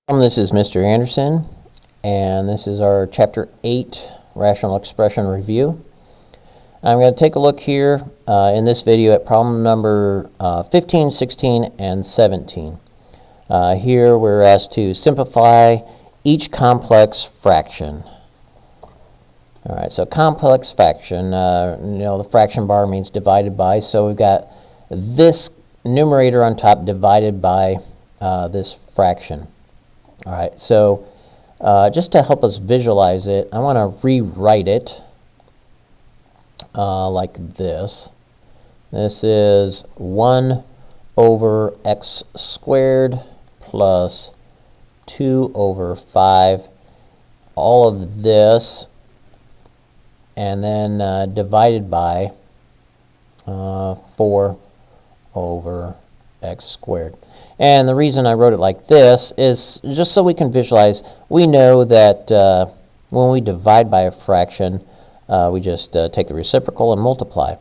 This is Mr. Anderson, and this is our Chapter 8 Rational Expression Review. I'm going to take a look here in this video at problem number 15, 16, and 17. Here we're asked to simplify each complex fraction. Alright, so complex fraction, the fraction bar means divided by, so we've got this numerator on top divided by this fraction. Alright, so just to help us visualize it, I want to rewrite it like this. This is 1 over x squared plus 2 over 5, all of this, and then divided by 4 over x squared. And the reason I wrote it like this is just so we can visualize. We know that when we divide by a fraction, we just take the reciprocal and multiply.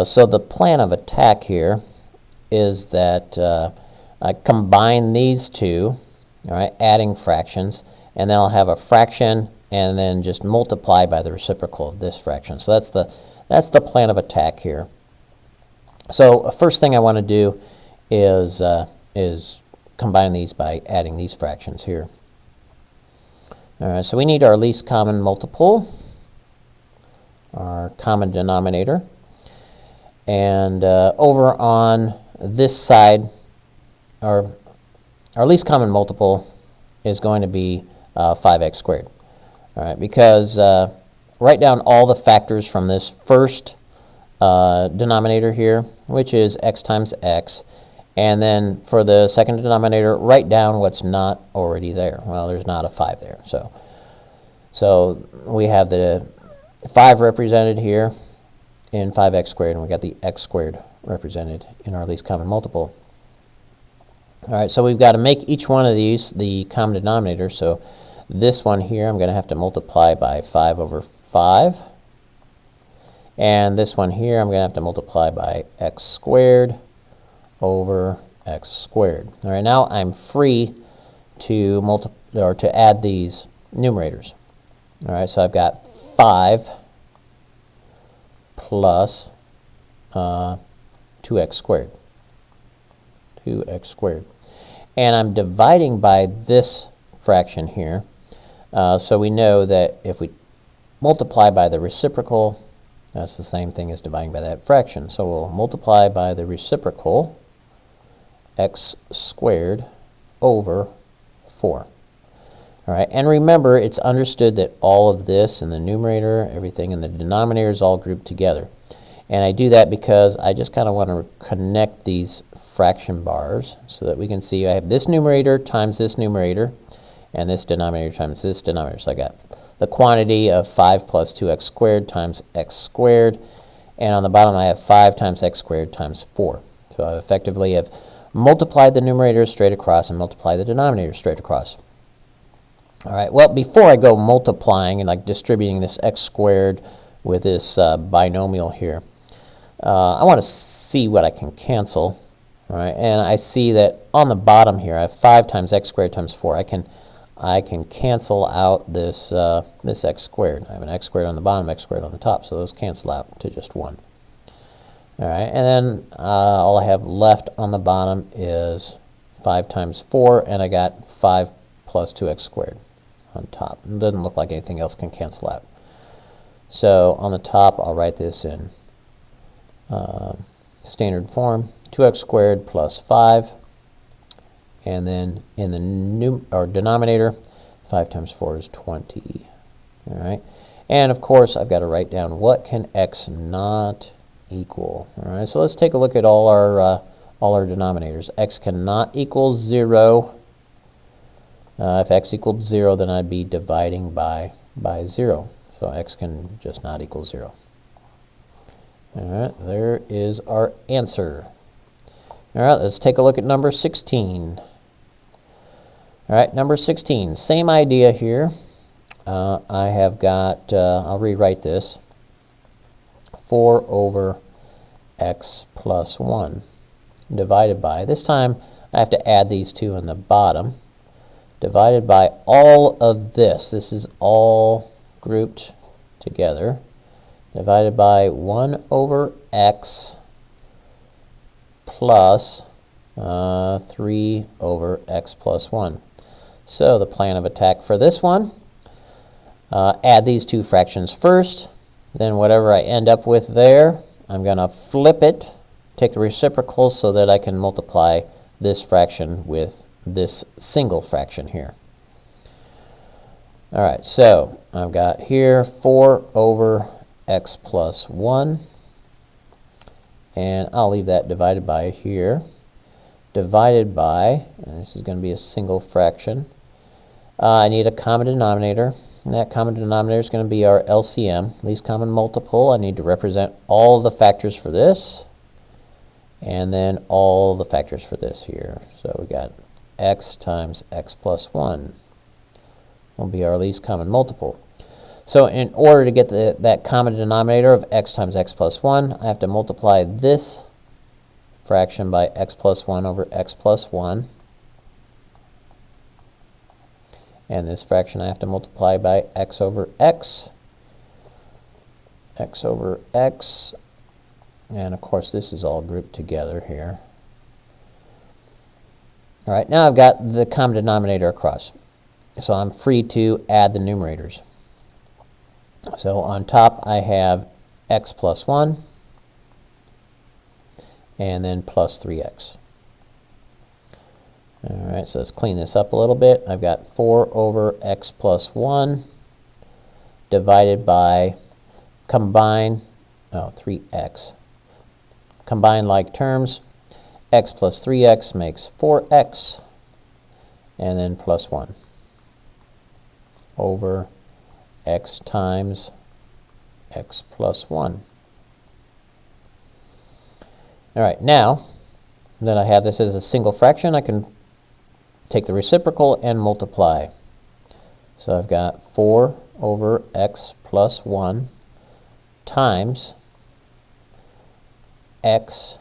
So the plan of attack here is that I combine these two, all right, adding fractions, and then I'll have a fraction and then just multiply by the reciprocal of this fraction. So that's the plan of attack here. So first thing I want to do is combine these by adding these fractions here. Alright, so we need our least common multiple, our common denominator, and over on this side, our least common multiple is going to be 5x squared. Alright, because write down all the factors from this first denominator here, which is x times x, and then for the second denominator, write down what's not already there. Well, there's not a 5 there. So we have the 5 represented here in 5x squared, and we got the x squared represented in our least common multiple. All right, so we've got to make each one of these the common denominator. So this one here, I'm going to have to multiply by 5 over 5. And this one here, I'm going to have to multiply by x squared over x squared. All right, now I'm free to add these numerators. All right, so I've got 5 plus 2x squared. 2x squared. And I'm dividing by this fraction here. So we know that if we multiply by the reciprocal, that's the same thing as dividing by that fraction. So we'll multiply by the reciprocal, x squared over 4. All right, and remember, it's understood that all of this in the numerator, everything in the denominator is all grouped together. And I do that because I just kind of want to connect these fraction bars so that we can see I have this numerator times this numerator, and this denominator times this denominator. So I got the quantity of 5 plus 2x squared times x squared, and on the bottom I have 5 times x squared times 4. So I effectively have multiplied the numerator straight across and multiply the denominator straight across. All right, well, before I go multiplying and like distributing this x squared with this binomial here, I want to see what I can cancel. All right, and I see that on the bottom here I have 5 times x squared times 4. I can cancel out this this x squared. I have an x squared on the bottom, x squared on the top, so those cancel out to just 1. All right, and then all I have left on the bottom is 5 times 4, and I got 5 plus 2x squared on top. It doesn't look like anything else can cancel out. So on the top, I'll write this in standard form, 2x squared plus 5, and then in the denominator, 5 times 4 is 20. All right, and of course, I've got to write down what can x not equal. All right, so let's take a look at all our denominators. X cannot equal 0. If x equaled 0, then I'd be dividing by 0. So x can just not equal 0. All right, there is our answer. All right, let's take a look at number 16. All right, number 16, same idea here. I have got, I'll rewrite this, 4 over x plus 1 divided by, this time I have to add these two in the bottom, divided by all of this. This is all grouped together, divided by 1 over x plus 3 over x plus 1. So the plan of attack for this one, add these two fractions first, then whatever I end up with there, I'm going to flip it, take the reciprocal so that I can multiply this fraction with this single fraction here. Alright, so I've got here 4 over x plus 1, and I'll leave that divided by here, divided by, and this is going to be a single fraction, I need a common denominator, and that common denominator is going to be our LCM, least common multiple. I need to represent all the factors for this, and then all the factors for this here. So we got x times x plus 1 will be our least common multiple. So in order to get that common denominator of x times x plus 1, I have to multiply this fraction by x plus 1 over x plus 1. And this fraction I have to multiply by x over x over x, and of course this is all grouped together here. Alright, now I've got the common denominator across, so I'm free to add the numerators. So on top I have x plus 1, and then plus 3x. Alright, so let's clean this up a little bit. I've got 4 over x plus 1 divided by, 3x. Combine like terms, x plus 3x makes 4x, and then plus 1 over x times x plus 1. Alright, now that I have this as a single fraction, I can take the reciprocal and multiply. So I've got 4 over x plus 1 times x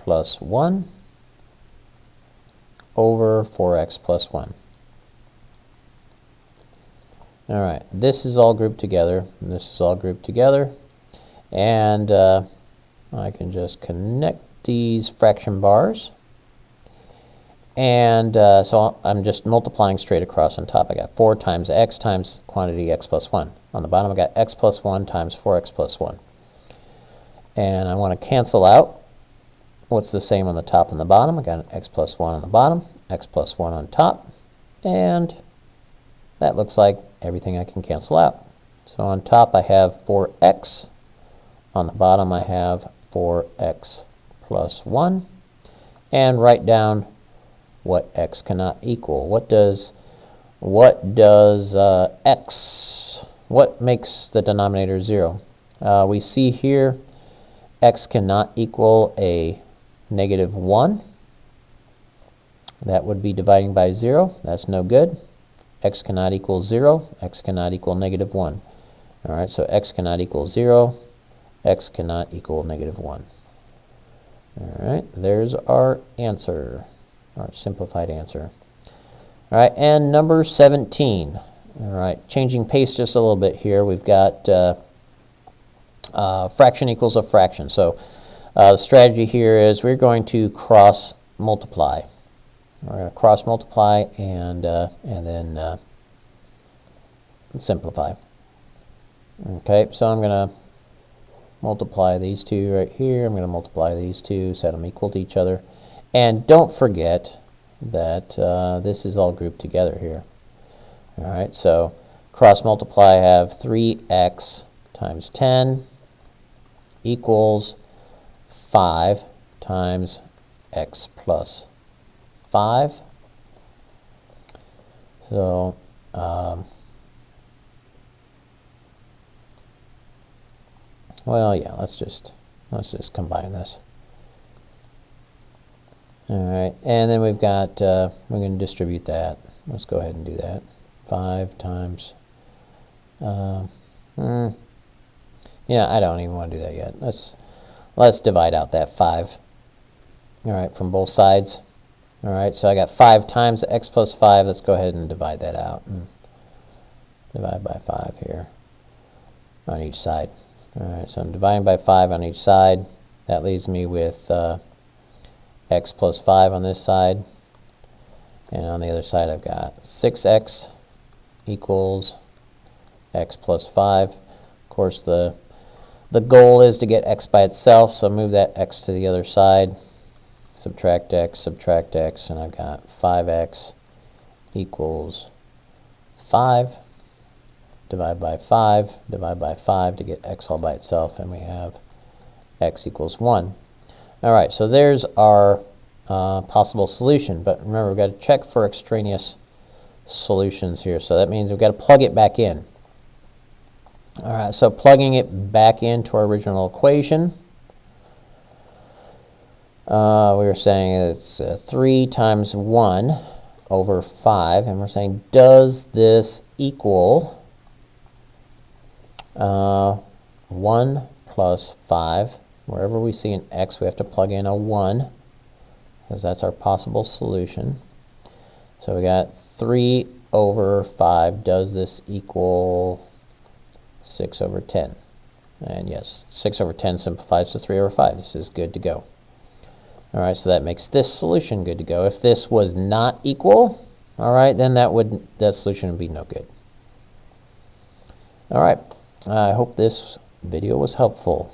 plus 1 over 4x plus 1. Alright, this is all grouped together, and this is all grouped together, and I can just connect these fraction bars. And so I'm just multiplying straight across on top. I got 4 times x times quantity x plus 1. On the bottom I got x plus 1 times 4x plus 1. And I want to cancel out what's the same on the top and the bottom. I got an x plus 1 on the bottom, x plus 1 on top, and that looks like everything I can cancel out. So on top I have 4x, on the bottom I have 4x plus 1, and write down what x cannot equal. What does x, what makes the denominator 0? We see here x cannot equal a negative 1. That would be dividing by 0. That's no good. X cannot equal 0. X cannot equal negative 1. Alright, so x cannot equal 0. X cannot equal negative 1. Alright, there's our answer. Our simplified answer. Alright, and number 17. Alright, changing pace just a little bit here. We've got fraction equals a fraction. So the strategy here is we're going to cross multiply. We're going to cross multiply and then simplify. Okay, so I'm going to multiply these two right here. I'm going to multiply these two, set them equal to each other. And don't forget that this is all grouped together here. Alright, so cross multiply, I have 3x times 10 equals 5 times x plus 5. So well, yeah, let's just combine this. Alright, and then we've got, we're going to distribute that. Let's go ahead and do that. 5 times, yeah, I don't even want to do that yet. Let's divide out that 5. Alright, from both sides. All right, so I got 5 times x plus 5. Let's go ahead and divide that out. And divide by 5 here on each side. All right, so I'm dividing by 5 on each side. That leaves me with x plus 5 on this side. And on the other side, I've got 6x equals x plus 5. Of course, the goal is to get x by itself, so move that x to the other side. Subtract x, and I've got 5x equals 5. Divide by 5 to get x all by itself, and we have x equals 1. All right, so there's our possible solution, but remember, we've got to check for extraneous solutions here, so that means we've got to plug it back in. All right, so plugging it back into our original equation, we were saying it's 3 times 1 over 5, and we're saying, does this equal 1 plus 5? Wherever we see an x, we have to plug in a 1, because that's our possible solution. So we got 3 over 5. Does this equal 6 over 10? And yes, 6 over 10 simplifies to 3 over 5. This is good to go. All right, so that makes this solution good to go. If this was not equal, all right, then that solution would be no good. All right, I hope this video was helpful.